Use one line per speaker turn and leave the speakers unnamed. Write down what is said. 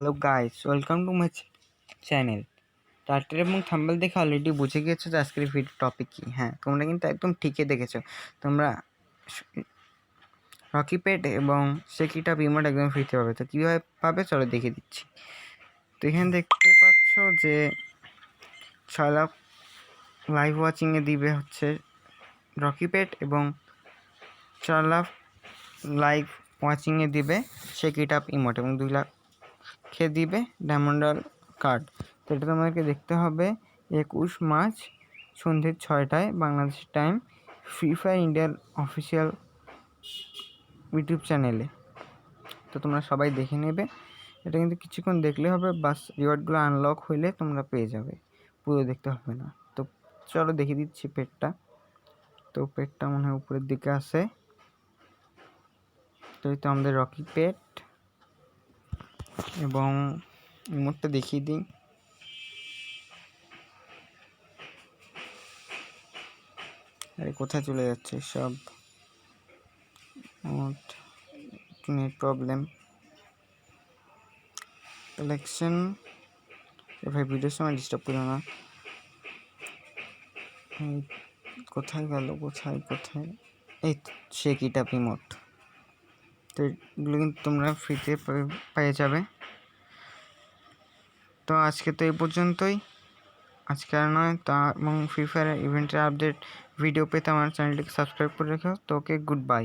Hello guys, welcome to my channel. Title এবং thumbnail দেখে already বুঝে গিয়েছো যে আজকের ভিডিও টপিক কী। হ্যাঁ, তোমরা কিন্তু একদম ঠিকই দেখেছো। তোমরা রকি পেট এবং সেকিটা রিমোট একদম ফ্রিতে পাবে। তো কীভাবে পাবে চলো দেখিয়ে দিচ্ছি। তো এখানে দেখতে পাচ্ছ যে 6 লাখ লাইভ ওয়াচিংয়ে দিবে হচ্ছে রকি পেট এবং 4 লাখ লাইভ ওয়াচিংয়ে দিবে সেকিটা ইমোট এবং 2 লাখ দিবে ডায়মন্ডাল কার্ড। তো এটা তোমাদেরকে দেখতে হবে 21 মার্চ সন্ধ্যে 6টায় বাংলাদেশ টাইম ফ্রি ফায়ার ইন্ডিয়ার অফিসিয়াল ইউটিউব চ্যানেলে। তো তোমরা সবাই দেখে নেবে। এটা কিন্তু কিছুক্ষণ দেখলে হবে, বাস রিওয়ার্ডগুলো আনলক হইলে তোমরা পেয়ে যাবে, পুরো দেখতে হবে না। তো চলো দেখিয়ে দিচ্ছি পেটটা। তো পেটটা মনে হয় উপরের দিকে আসে। তো এই তো আমাদের রকি পেট এবং ইমোটটা দেখিয়ে দিই। আরে কোথায় চলে যাচ্ছে সব, নেট প্রবলেম। কালেকশন ভাই ভিডিওর সময় ডিস্টার্ব করো না। কোথায় গেল, কোথায় এই সেকিটা ইমোট। তো এগুলো কিন্তু তোমরা ফ্রিতে পেয়ে যাবে। তো আজকে তো এই পর্যন্তই, আজকে আর নয়। তা এবং ফ্রি ফায়ার ইভেন্টের আপডেট ভিডিও পেতে আমার চ্যানেলটিকে সাবস্ক্রাইব করে রেখো। তো ওকে, গুড বাই।